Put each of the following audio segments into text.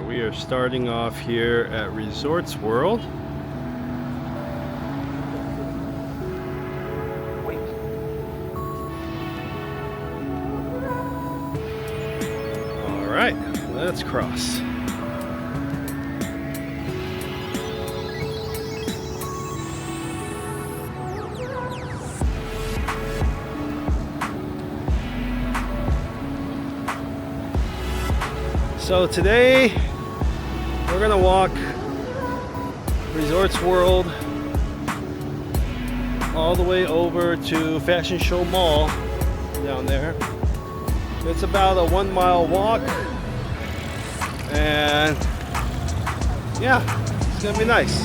We are starting off here at Resorts World. All right, let's cross. So today we're gonna walk Resorts World all the way over to Fashion Show Mall down there. It's about a 1 mile walk, and yeah, it's gonna be nice.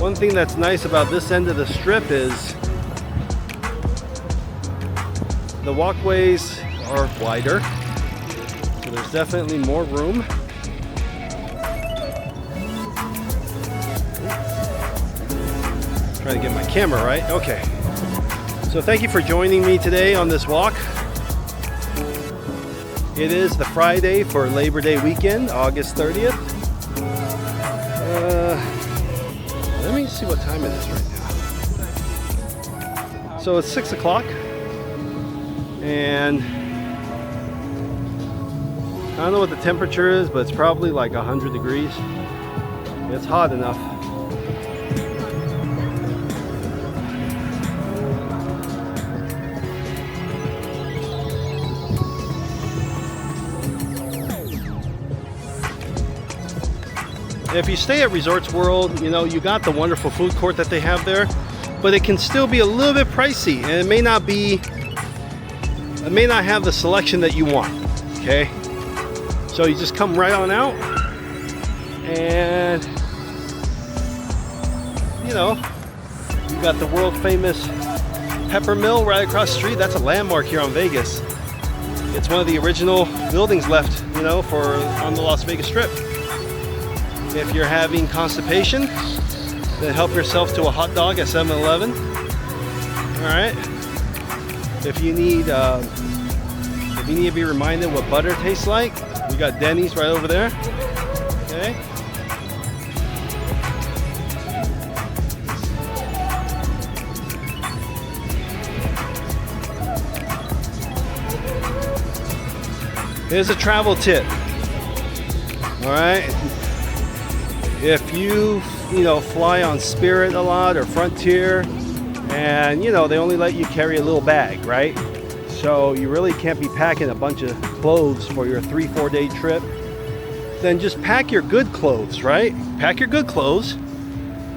One thing that's nice about this end of the strip is the walkways are wider, so there's definitely more room. Trying to get my camera right. Okay. So thank you for joining me today on this walk. It is the Friday for Labor Day weekend, August 30th. Let me see what time it is right now. So it's 6 o'clock. And I don't know what the temperature is, but it's probably like 100 degrees. It's hot enough. If you stay at Resorts World, you know, you got the wonderful food court that they have there, but it can still be a little bit pricey, and it may not have the selection that you want, okay? So you just come right on out, and you know, you got the world famous Pepper Mill right across the street. That's a landmark here on Vegas. It's one of the original buildings left, you know, on the Las Vegas Strip. If you're having constipation, then help yourself to a hot dog at 7-Eleven. All right. If you need to be reminded what butter tastes like, we got Denny's right over there. Okay. Here's a travel tip. All right. If you fly on Spirit a lot or Frontier, and you know they only let you carry a little bag, right? So you really can't be packing a bunch of clothes for your 3-4 day trip. Then just pack your good clothes, right? Pack your good clothes,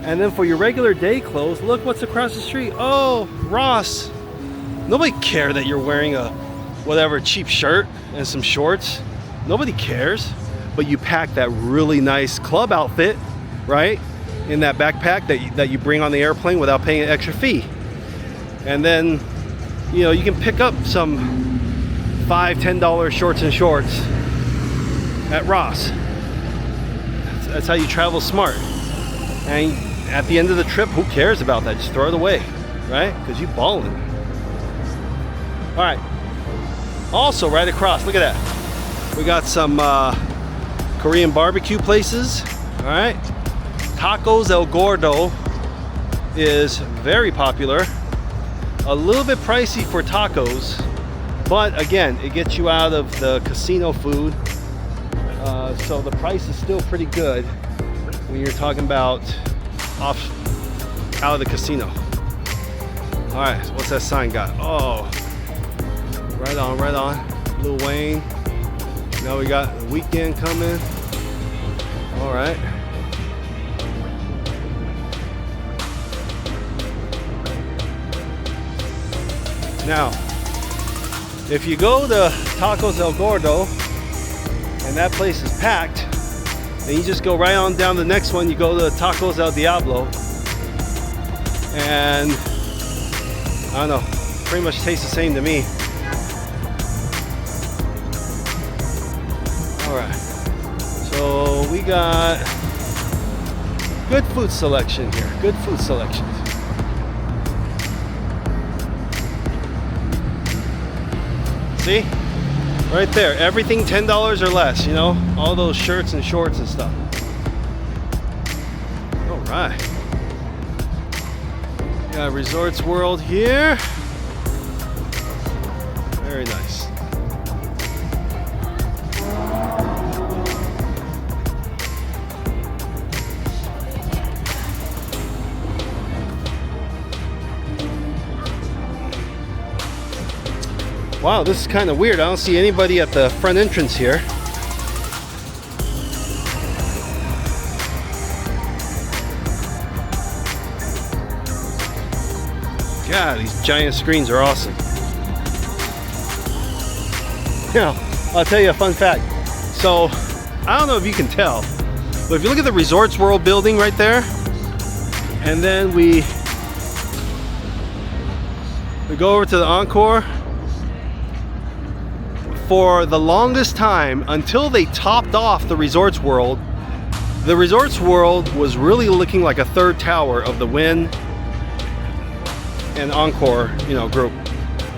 and then for your regular day clothes, look what's across the street. Oh, Ross. Nobody cares that you're wearing a whatever cheap shirt and some shorts. Nobody cares. But you pack that really nice club outfit, right, in that backpack that you bring on the airplane without paying an extra fee. And then, you know, you can pick up some $5-10 shorts and shorts at Ross. That's how you travel smart. And at the end of the trip, who cares about that? Just throw it away, right? Because you balling. All right. Also, right across, look at that. We got some Korean barbecue places. All right. Tacos El Gordo is very popular. A little bit pricey for tacos, but again, it gets you out of the casino food. So the price is still pretty good when you're talking about out of the casino. All right, so what's that sign got? Oh, right on, right on. Lil Wayne. Now we got the weekend coming. All right. Now, if you go to Tacos El Gordo and that place is packed, then you just go right on down the next one. You go to Tacos El Diablo, and I don't know, pretty much tastes the same to me. All right, so we got good food selection here. Good food selection. See? Right there, everything $10 or less, you know, all those shirts and shorts and stuff. All right. Got Resorts World here. Very nice. Wow, this is kind of weird. I don't see anybody at the front entrance here. God, these giant screens are awesome. Now, I'll tell you a fun fact. So, I don't know if you can tell, but if you look at the Resorts World building right there, and then we go over to the Encore, for the longest time, until they topped off the Resorts World was really looking like a third tower of the Wynn and Encore, you know, group.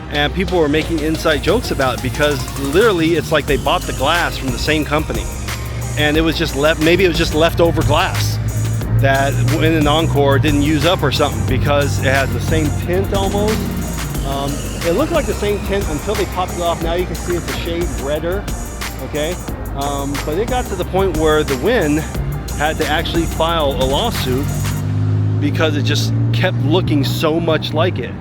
And people were making inside jokes about it because literally it's like they bought the glass from the same company. And it was just maybe it was just leftover glass that Wynn and Encore didn't use up or something, because it has the same tint almost. It looked like the same tint until they popped it off. Now you can see it's a shade redder, okay? But it got to the point where the Wynn had to actually file a lawsuit because it just kept looking so much like it.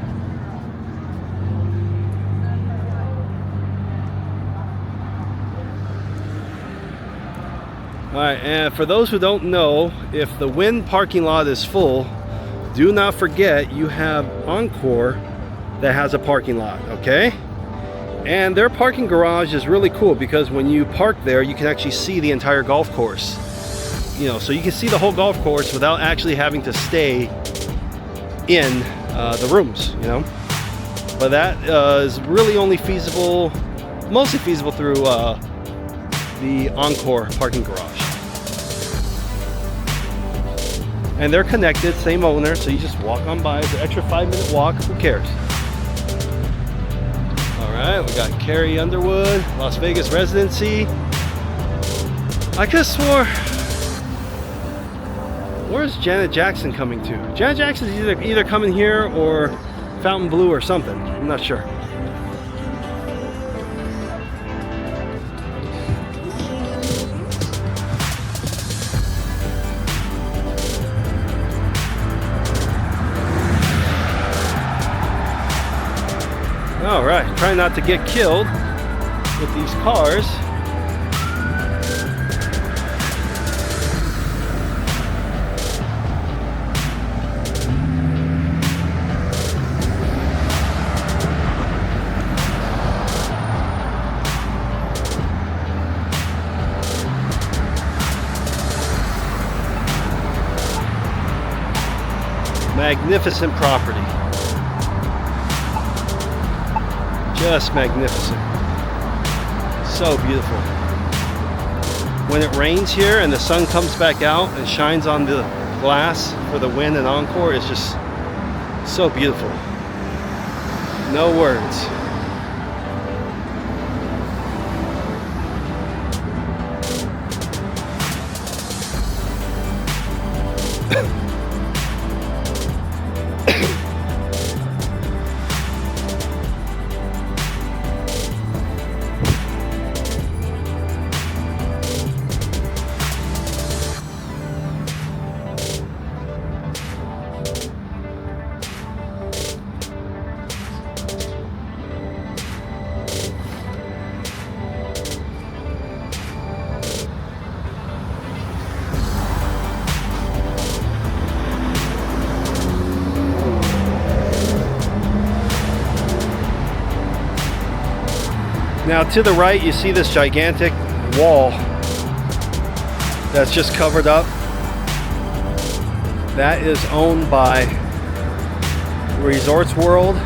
All right, and for those who don't know, if the Wynn parking lot is full, do not forget you have Encore that has a parking lot, okay? And their parking garage is really cool because when you park there, you can actually see the entire golf course. You know, so you can see the whole golf course without actually having to stay in the rooms, you know? But that is really only feasible, mostly feasible through the Encore parking garage. And they're connected, same owner, so you just walk on by. It's an extra 5-minute walk, who cares? Alright, we got Carrie Underwood, Las Vegas residency. I could have swore, where's Janet Jackson coming to? Janet Jackson's either coming here or Fontainebleau or something, I'm not sure. All right, try not to get killed with these cars. Magnificent property. Just magnificent. So beautiful. When it rains here and the sun comes back out and shines on the glass for the Wynn and Encore, it's just so beautiful. No words. Now to the right, you see this gigantic wall that's just covered up. That is owned by Resorts World,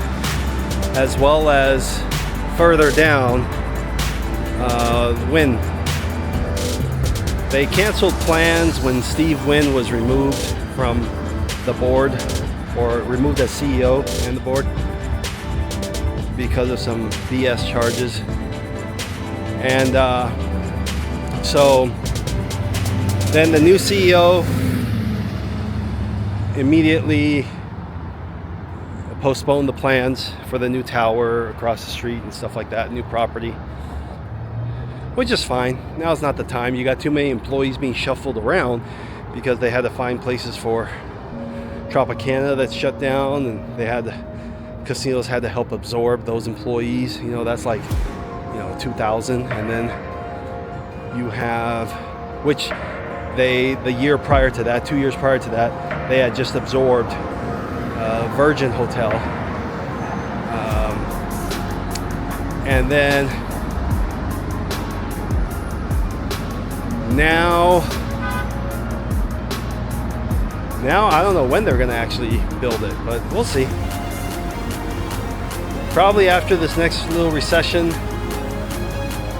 as well as further down, Wynn. They canceled plans when Steve Wynn was removed from the board, or removed as CEO and the board, because of some BS charges. And so then the new CEO immediately postponed the plans for the new tower across the street and stuff like that, new property, which is fine. Now's not the time. You got too many employees being shuffled around because they had to find places for Tropicana that's shut down, and casinos had to help absorb those employees. You know, that's like, 2,000. And then you have, which the year prior to that, 2 years prior to that, they had just absorbed Virgin Hotel. And then now I don't know when they're going to actually build it, but we'll see. Probably after this next little recession,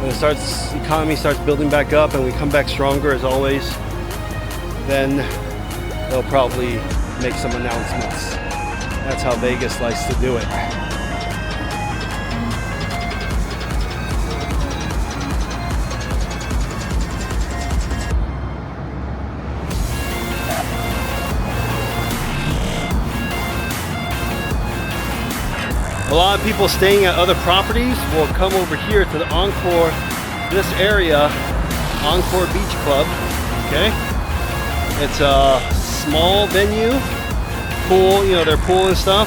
when the economy starts building back up and we come back stronger as always, then they'll probably make some announcements. That's how Vegas likes to do it. A lot of people staying at other properties will come over here to the Encore, this area, Encore Beach Club, okay? It's a small venue, pool, their pool and stuff,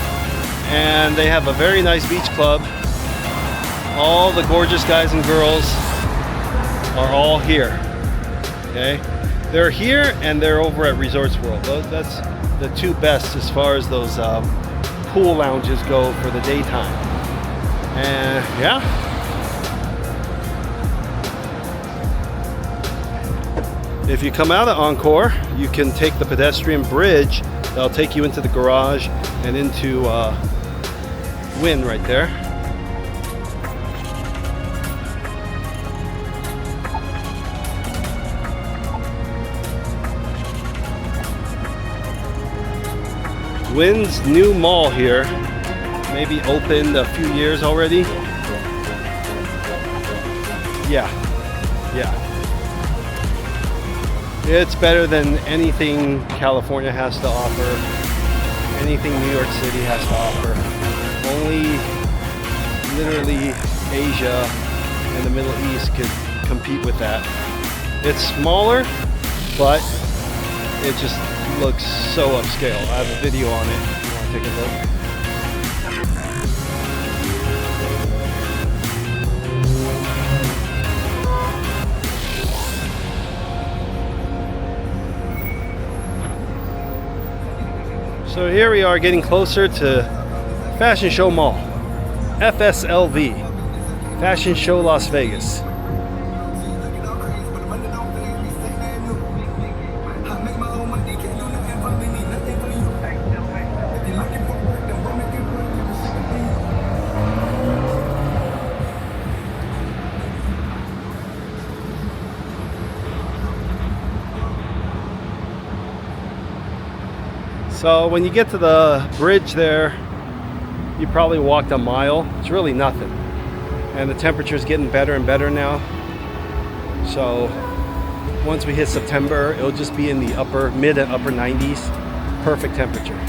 and they have a very nice beach club. All the gorgeous guys and girls are all here, okay? They're here and they're over at Resorts World. That's the two best as far as those pool lounges go for the daytime. And yeah, if you come out of Encore, you can take the pedestrian bridge that'll take you into the garage and into Wynn right there. Wynn's new mall here, maybe opened a few years already. Yeah. It's better than anything California has to offer, anything New York City has to offer. Only literally Asia and the Middle East could compete with that. It's smaller, but it just looks so upscale. I have a video on it if you want to take a look. So here we are getting closer to Fashion Show Mall, FSLV, Fashion Show Las Vegas. So when you get to the bridge there, you probably walked a mile. It's really nothing. And the temperature is getting better and better now. So once we hit September, it'll just be in the mid and upper 90s. Perfect temperature.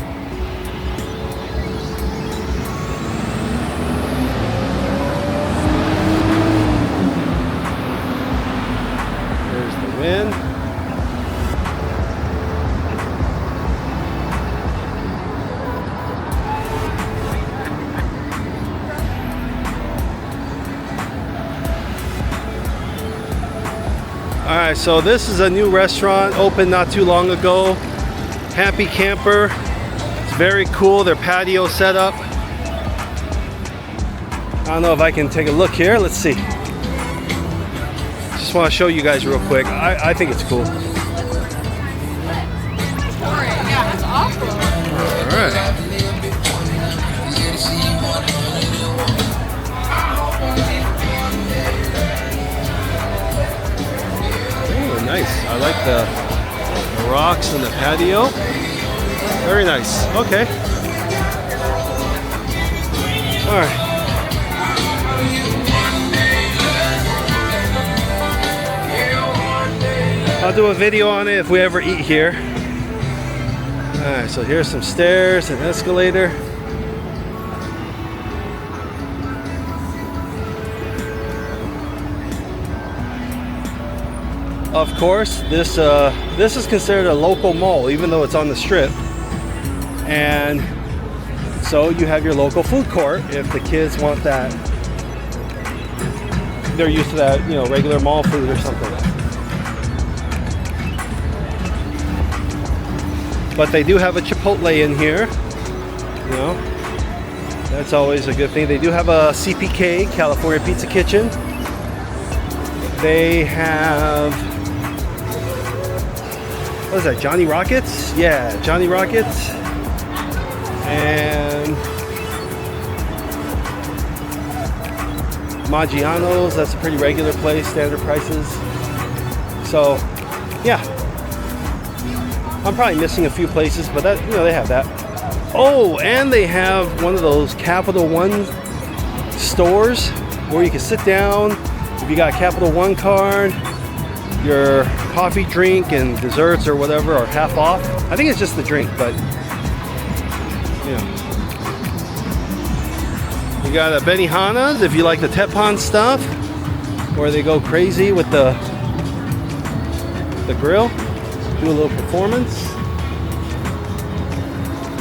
There's the Wynn. Alright, so this is a new restaurant opened not too long ago. Happy Camper. It's very cool, their patio setup. I don't know if I can take a look here. Let's see. Just want to show you guys real quick. I think it's cool. Yeah, that's awesome. Alright. Nice. I like the rocks and the patio. Very nice. Okay. All right. I'll do a video on it if we ever eat here. Alright, so here's some stairs and escalator. Of course, this is considered a local mall, even though it's on the strip. And so you have your local food court if the kids want that. They're used to that, you know, regular mall food or something. But they do have a Chipotle in here. You know, that's always a good thing. They do have a CPK, California Pizza Kitchen. They have, what is that, Johnny Rockets? Yeah, Johnny Rockets. And Maggiano's, that's a pretty regular place, standard prices. So, yeah. I'm probably missing a few places, but that, you know, they have that. Oh, and they have one of those Capital One stores where you can sit down. If you got a Capital One card, your coffee, drink, and desserts or whatever are half off. I think it's just the drink, but you know. You got a Benihana's if you like the Teppan stuff, where they go crazy with the grill. Do a little performance.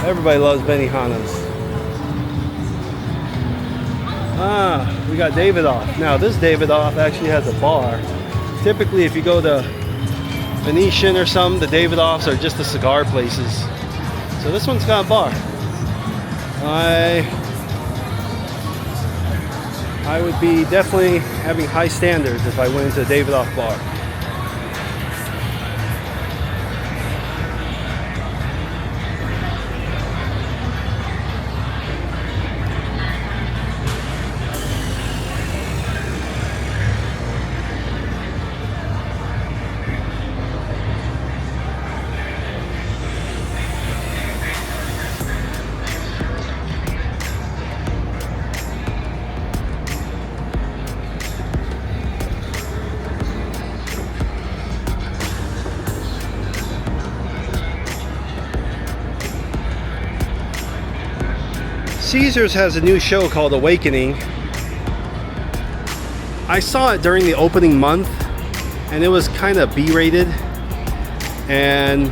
Everybody loves Benihana's. Ah, we got Davidoff. Now this Davidoff actually has a bar. Typically if you go to Venetian or something, the Davidoffs are just the cigar places. So this one's got a bar. I would be definitely having high standards if I went into a Davidoff bar. Caesars has a new show called Awakening. I saw it during the opening month and it was kind of B-rated, and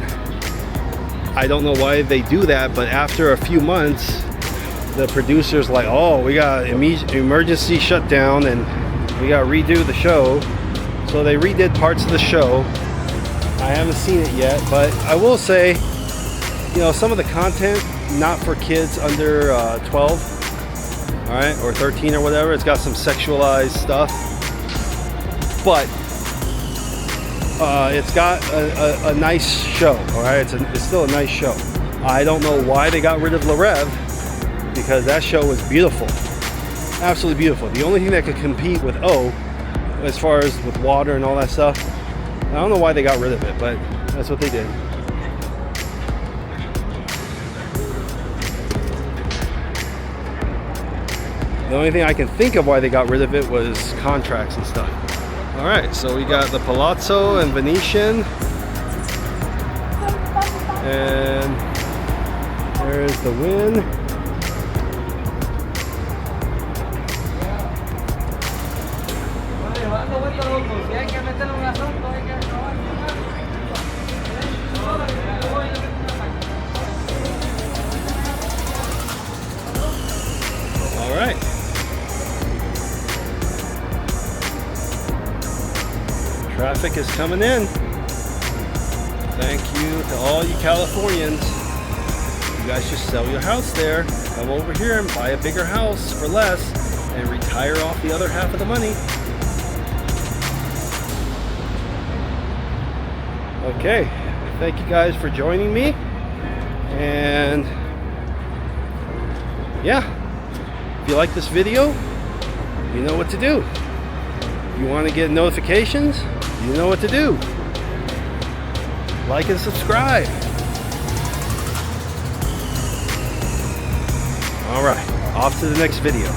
I don't know why they do that, but after a few months the producers like, oh, we got emergency shutdown and we got to redo the show. So they redid parts of the show. I haven't seen it yet, but I will say, you know, some of the content not for kids under 12, all right, or 13 or whatever. It's got some sexualized stuff, but it's got a nice show, all right. It's still a nice show. I don't know why they got rid of Le Rev, because that show was beautiful, absolutely beautiful. The only thing that could compete with O, as far as with water and all that stuff, I don't know why they got rid of it, but that's what they did. The only thing I can think of why they got rid of it was contracts and stuff. All right, so we got the Palazzo and Venetian. And there's the Wynn. All right. Traffic is coming in. Thank you to all you Californians. You guys just sell your house there. Come over here and buy a bigger house for less and retire off the other half of the money. Okay, thank you guys for joining me. And yeah, if you like this video, you know what to do. If you want to get notifications, you know what to do. Like and subscribe. All right, off to the next video.